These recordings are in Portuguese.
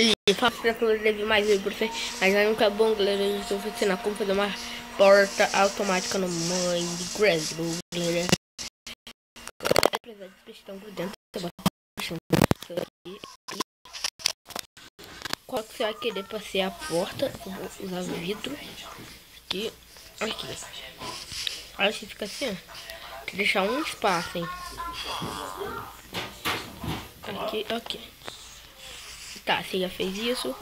E faço pra fazer mais vídeo pra você. Mas aí nunca é bom, galera. Eu estou ensinando como fazer uma porta automática no Minecraft, galera. Apesar de pistão por dentro, você bota pistão aqui. Qual que você vai querer pra ser a porta? Eu vou usar vidro. Aqui. Aí você fica assim, ó. Deixar um espaço, hein. Aqui. Tá, você já fez isso.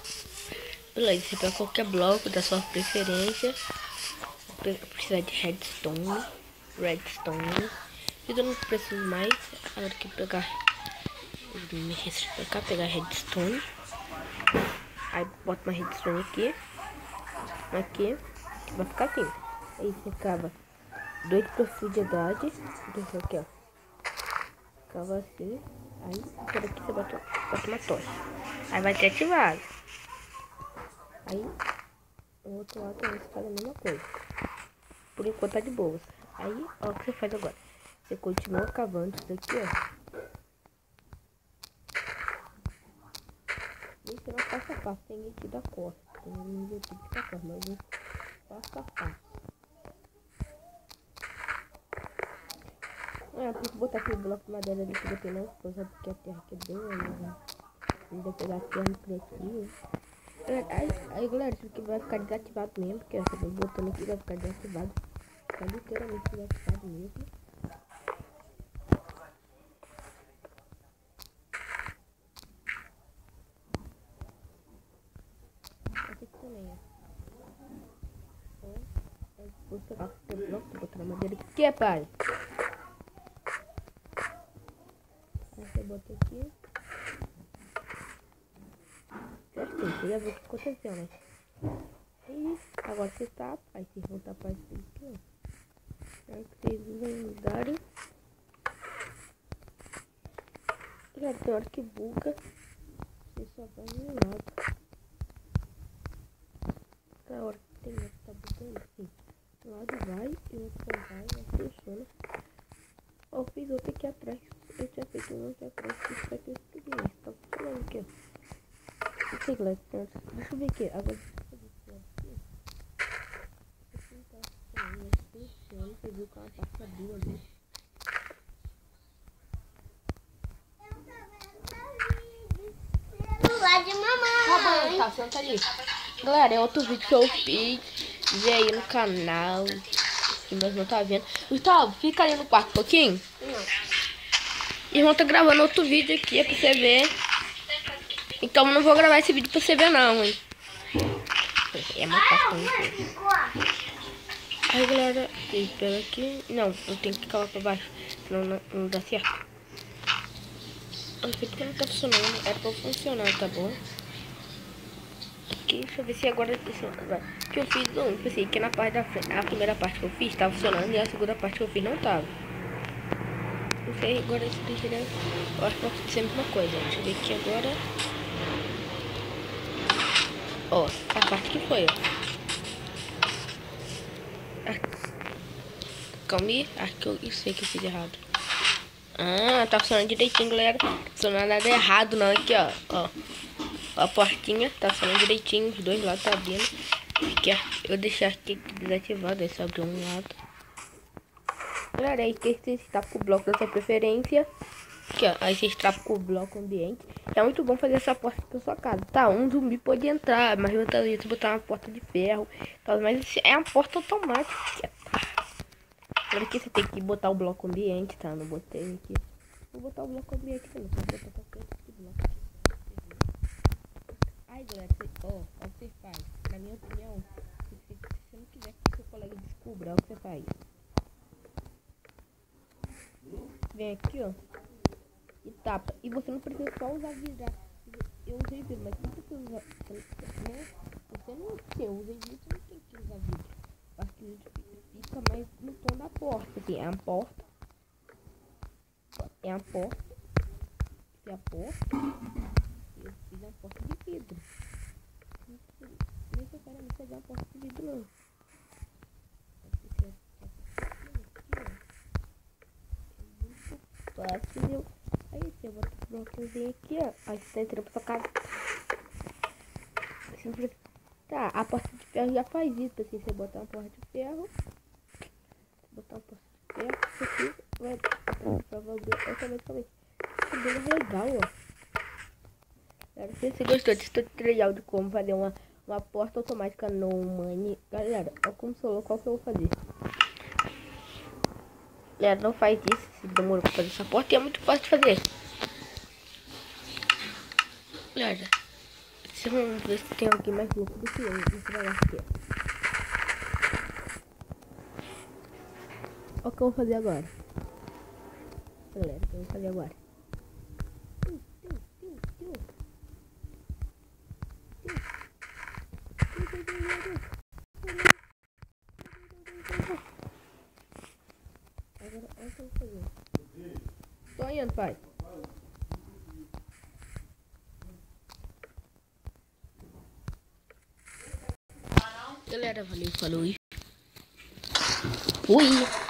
Beleza, você pega qualquer bloco da sua preferência. Precisa de redstone. Eu não preciso mais. Agora que pegar redstone. Aí bota uma redstone aqui. Vai ficar assim. Aí você cava 2 de profundidade. Deixa aqui, ó. Cava assim. Aí por aqui você bota uma tocha. Aí vai ter ativado. Aí o outro lado também você faz a mesma coisa. Por enquanto tá de boas. Aí, ó, o que você faz agora? Você continua cavando isso daqui, ó. Isso não é passo a passo, tem gente da costa. Tem um jeito de ficar, mas eu passo a passo. Tem que botar aquele bloco de madeira ali que eu botei não, porque a terra quebrou, né? Ainda pegar a terra criativa. Aí galera, isso aqui vai ficar desativado mesmo, porque essa botando aqui vai ficar desativado. Tá literalmente desativado mesmo. Aqui também, ó. Vou pegar o bloco, vou botar na madeira aqui. Que é, pai? Aí você bota aqui. Certinho, você já viu o que aconteceu, né? E agora você tapa, aí vocês vão tapar isso aqui, ó. Aí vocês vão darem. Já tem hora que buga, você só vai no lado. Na hora que tem hora que tá bugando, assim. Um lado vai e o outro vai, funciona. Ó, eu fiz outro aqui atrás. Eu tinha feito um aqui atrás, que isso vai ter tudo isso. Tá funcionando aqui, ó. Não sei, galera. Deixa eu ver aqui. Agora, você viu que ela passa abriu ali. De mamãe. Tá, senta ali. Galera, é outro vídeo que eu fiz. Vê aí no canal. Mas não tá vendo. Gustavo, fica ali no quarto um pouquinho. Não. Irmão tá gravando outro vídeo aqui, é pra você ver. Então eu não vou gravar esse vídeo pra você ver não, hein. É mais fácil. Aí galera, espera aqui. Não, eu tenho que calar pra baixo. Senão não dá certo. Eu sei que não tá funcionando. Era pra funcionar, tá bom? Aqui, deixa eu ver se agora que eu fiz pensei que na parte da frente, a primeira parte que eu fiz tava funcionando e a segunda parte que eu fiz não tava. Não sei, agora esse daqui, né? Eu acho que vai acontecer a mesma coisa. Deixa eu ver aqui agora. Ó, a parte que foi, ó. Calma aí, acho que eu sei que eu fiz errado. Ah, tá funcionando direitinho, galera. Não tá funcionando nada errado não, aqui, ó. A portinha tá funcionando direitinho, os dois lados tá abrindo. Eu deixei aqui desativado, aí só abriu um lado. Galera, aí que você está com o bloco da sua preferência. Aqui, ó, aí você está com o bloco ambiente. É muito bom fazer essa porta pra sua casa. Tá, um zumbi pode entrar, mas você botar uma porta de ferro. Tá, mas é uma porta automática. Agora aqui você tem que botar o bloco ambiente, tá? Não botei aqui. Vou botar o bloco ambiente também. Vou botar qualquer tipo de bloco aqui. Aí galera, ó, o que você faz? Na minha opinião, se você não quiser que seu colega descubra, o que você faz? Vem aqui, ó, e tapa. E você não precisa só usar vidro. Eu usei vidro, mas não precisa usar. Eu usei vidro, você não tem que usar vidro. Acho que o vidro fica mais no tom da porta. Assim, é a porta. É a porta. É a porta. Eu fiz a porta de vidro. Não necessariamente fazer a porta de vidro, não. Fácil. Aí você bota o blocozinho aqui, ó. Aí você tá entrando pra sua casa. Tá, a porta de ferro já faz isso. Assim, você botar uma porta de ferro. Botar uma porta de ferro. Isso aqui vai automaticamente. Isso bem legal, ó. Galera, se você gostou desse tutorial de como fazer uma porta automática no Mine, galera, olha como sou qual que eu vou fazer. Galera, não faz isso se demorou pra fazer essa porta e é muito fácil de fazer. Galera, vamos ver se tem alguém mais louco do que eu. Você vai lá aqui. Olha o que eu vou fazer agora. Galera, o que eu vou fazer agora? Agora, olha o que eu vou fazer. Tô indo, pai. Galera, valeu, falou e fui.